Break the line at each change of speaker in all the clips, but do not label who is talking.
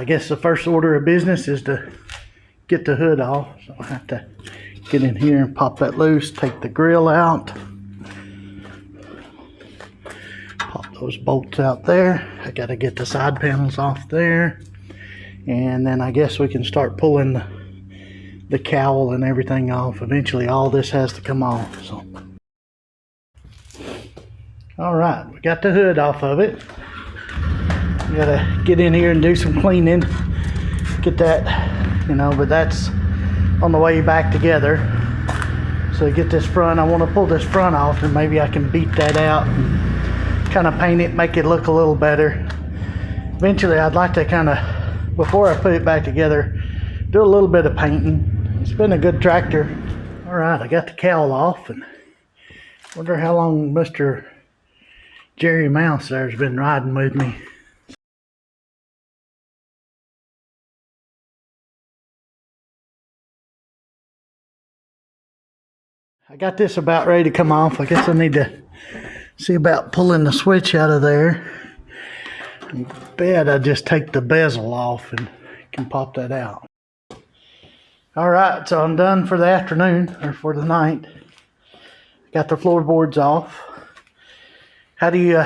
I guess the first order of business is to get the hood off. So I have to get in here and pop that loose, take the grill out, pop those bolts out there. I got to get the side panels off there, and then I guess we can start pulling the cowl and everything off. Eventually all this has to come off. So all right, we got the hood off of it. We gotta get in here and do some cleaning, get that, but that's on the way back together. So to get this front, I want to pull this front off, and maybe I can beat that out and kind of paint it, make it look a little better. Eventually I'd like to kind of, before I put it back together, do a little bit of painting. It's been a good tractor. All right, I got the cowl off, and wonder how long Mr. Jerry Mouse there's been riding with me. I got this about ready to come off. I guess I need to see about pulling the switch out of there. I bet I just take the bezel off and can pop that out. All right, so I'm done for the afternoon, or for the night. Got the floorboards off. How do you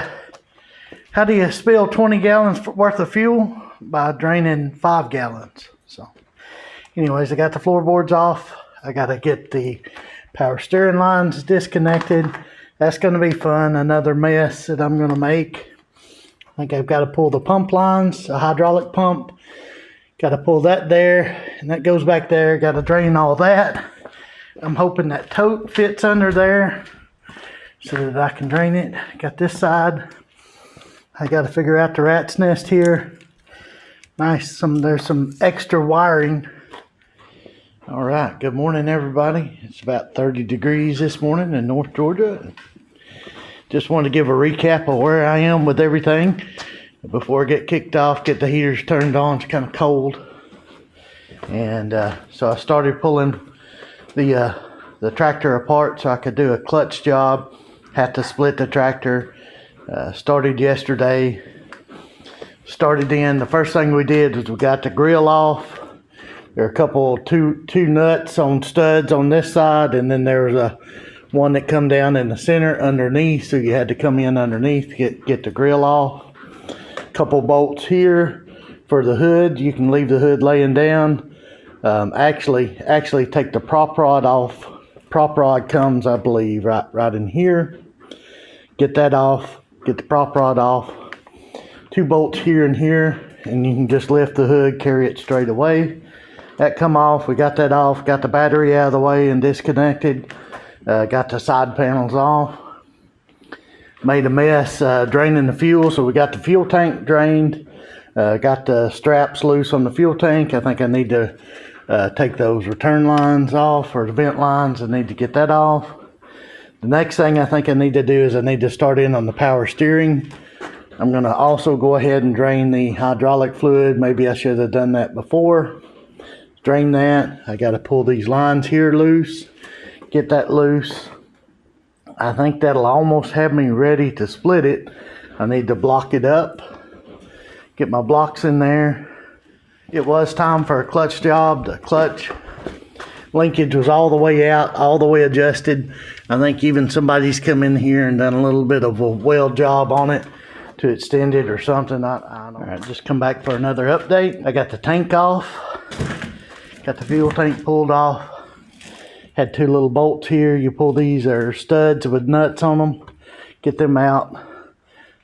spill 20 gallons worth of fuel? By draining 5 gallons. So anyways, I got the floorboards off. I got to get the power steering lines disconnected. That's going to be fun. Another mess that I'm going to make. I think I've got to pull the pump lines, a hydraulic pump. Got to pull that there, and that goes back there. Got to drain all that. I'm hoping that tote fits under there so that I can drain it. Got this side. I got to figure out the rat's nest here. Nice. There's some extra wiring. All right, good morning everybody. It's about 30 degrees this morning in North Georgia. Just wanted to give a recap of where I am with everything before I get kicked off, get the heaters turned on. It's kind of cold. And so I started pulling the tractor apart so I could do a clutch job. Had to split the tractor. Started yesterday. The first thing we did was we got the grill off. There are a couple, two nuts on studs on this side, and then there was one that come down in the center underneath, so you had to come in underneath to get the grill off. A couple bolts here for the hood. You can leave the hood laying down. Actually take the prop rod off. Prop rod comes, I believe, right in here. Get that off. Get the prop rod off. 2 bolts here and here, and you can just lift the hood, carry it straight away. That come off. We got that off. Got the battery out of the way and disconnected. Got the side panels off. Made a mess draining the fuel, so we got the fuel tank drained. Got the straps loose on the fuel tank. I think I need to take those return lines off, or the vent lines. I need to get that off. The next thing I think I need to do is I need to start in on the power steering. I'm going to also go ahead and drain the hydraulic fluid. Maybe I should have done that before. Drain that. I got to pull these lines here loose. Get that loose. I think that'll almost have me ready to split it. I need to block it up. Get my blocks in there. It was time for a clutch job. The clutch linkage was all the way out, all the way adjusted. I think even somebody's come in here and done a little bit of a weld job on it to extend it or something. I don't know. All right, just come back for another update. I got the tank off. Got the fuel tank pulled off. Had 2 little bolts here. You pull these, they're studs with nuts on them. Get them out.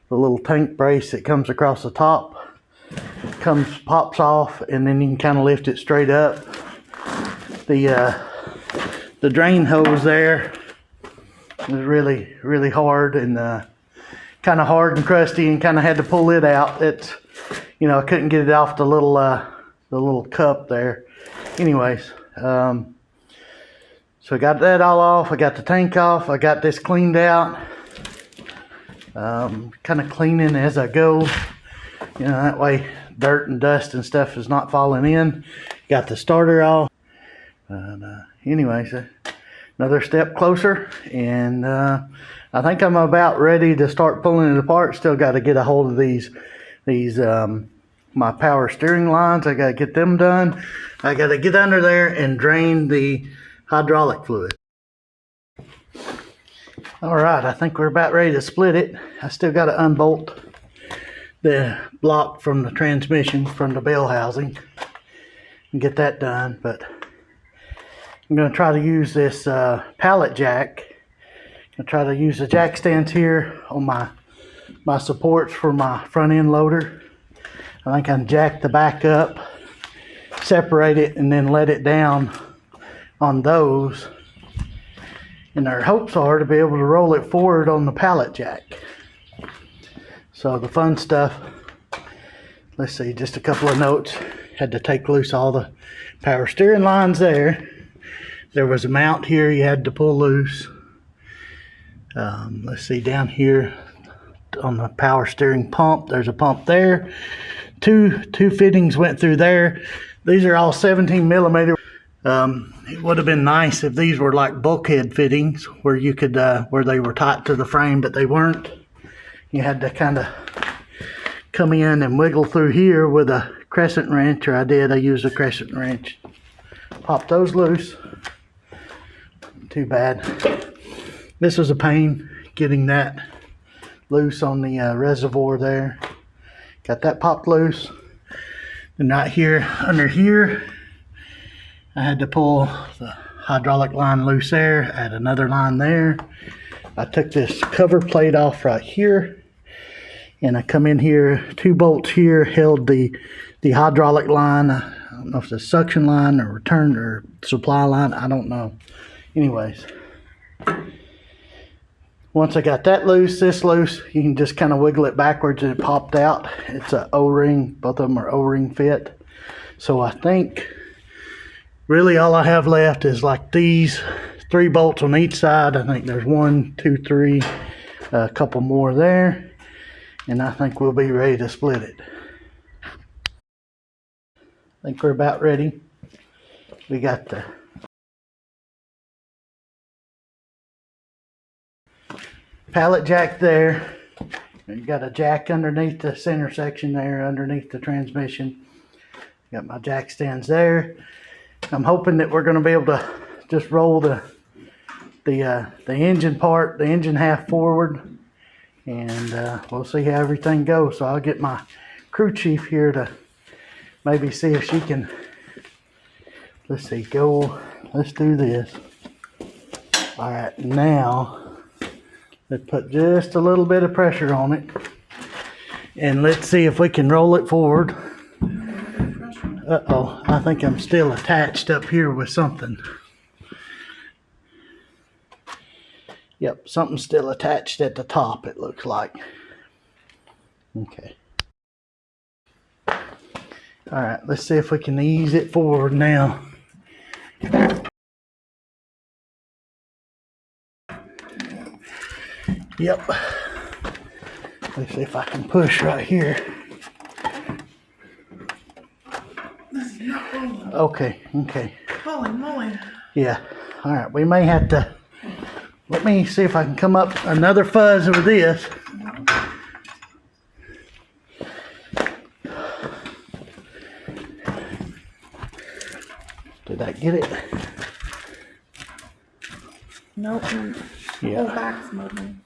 The little tank brace that comes across the top pops off, and then you can kind of lift it straight up. The drain hose there was really hard, and kind of hard and crusty, and kind of had to pull it out. It's, I couldn't get it off the little cup there. Anyways, so I got that all off. I got the tank off. I got this cleaned out. Kind of cleaning as I go. That way dirt and dust and stuff is not falling in. Got the starter off. Anyways, another step closer, and I think I'm about ready to start pulling it apart. Still got to get a hold of these my power steering lines. I gotta get them done. I gotta get under there and drain the hydraulic fluid. All right, I think we're about ready to split it. I still gotta unbolt the block from the transmission from the bell housing and get that done, but I'm going to try to use this pallet jack. I'm going to try to use the jack stands here on my supports for my front end loader. I think I can jack the back up, separate it, and then let it down on those. And our hopes are to be able to roll it forward on the pallet jack. So the fun stuff, let's see, just a couple of notes. Had to take loose all the power steering lines there. There was a mount here you had to pull loose. Let's see, down here on the power steering pump, there's a pump there. Two fittings went through there. These are all 17 millimeter. It would have been nice if these were like bulkhead fittings where you could, where they were tight to the frame, but they weren't. You had to kind of come in and wiggle through here with a crescent wrench, or I used a crescent wrench. Pop those loose. Too bad. This was a pain getting that loose on the reservoir there. Got that popped loose. And right here, under here, I had to pull the hydraulic line loose there, add another line there. I took this cover plate off right here, and I come in here, 2 bolts here held the hydraulic line. I don't know if it's a suction line or return or supply line, I don't know. Anyways, once I got that loose, this loose, you can just kind of wiggle it backwards and it popped out. It's a O-ring, both of them are O-ring fit. So I think really all I have left is like these 3 bolts on each side. I think there's 1, 2, 3, a couple more there. And I think we'll be ready to split it. I think we're about ready. We got the pallet jack there. You got a jack underneath the center section there, underneath the transmission. Got my jack stands there. I'm hoping that we're going to be able to just roll the engine part, the engine half forward, and we'll see how everything goes. So I'll get my crew chief here to maybe see if she can. Let's see, let's do this. All right, now let's put just a little bit of pressure on it, and let's see if we can roll it forward. Uh-oh, I think I'm still attached up here with something. Yep, something's still attached at the top, it looks like. Okay. All right, let's see if we can ease it forward now. Yep. Let's see if I can push right here. Okay, okay.
Holy moly.
Yeah, all right, we may have to, let me see if I can come up another fuzz with this. Did I get it?
Nope.
Yeah.
Whole back's moving.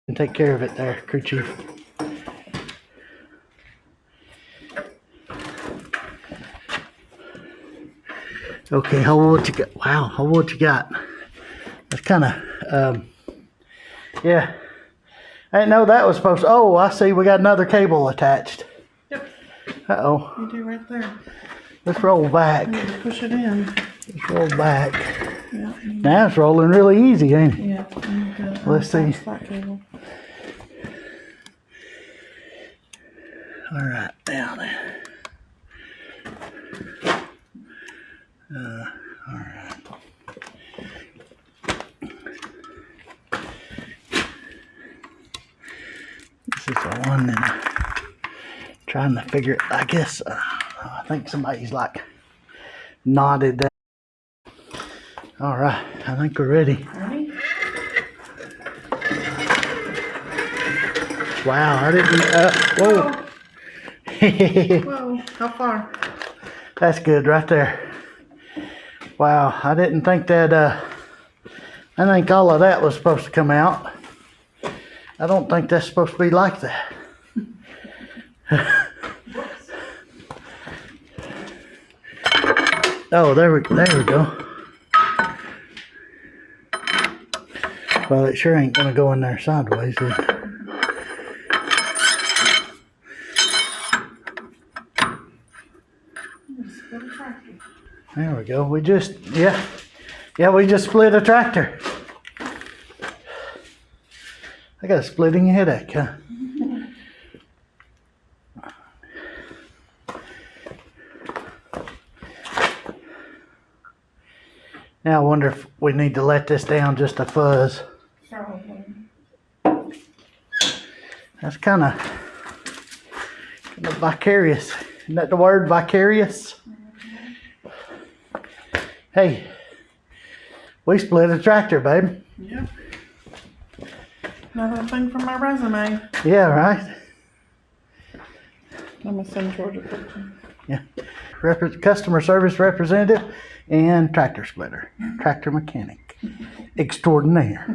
And take care of it there, crew chief. Okay, how what you got? Wow, how what you got? That's kind of, yeah. I didn't know that was supposed to, oh, I see, we got another cable attached.
Yep.
Uh-oh.
You do right there.
Let's roll back.
You need to push it in.
Let's roll back.
Yeah.
Now it's rolling really easy, ain't it?
Yeah.
Let's see.
That cable.
All right, down there. All right. This is the one that I'm trying to figure. I guess I think somebody's like knotted that. All right, I think we're ready.
Ready?
Wow, I didn't, whoa.
Whoa, how far?
That's good right there. Wow, I didn't think that, I think all of that was supposed to come out. I don't think that's supposed to be like that. Oh, there we go. Well, it sure ain't gonna go in there sideways, is it? There we go. We just, we just split a tractor. I got a splitting headache, huh? Now I wonder if we need to let this down just a fuzz.
Probably.
That's kind of vicarious. Isn't that the word, vicarious? Hey, we split a tractor, babe.
Yep. Another thing for my resume.
Yeah, right?
I'm gonna send George a picture.
Yeah. Customer service representative and tractor splitter. Tractor mechanic extraordinaire.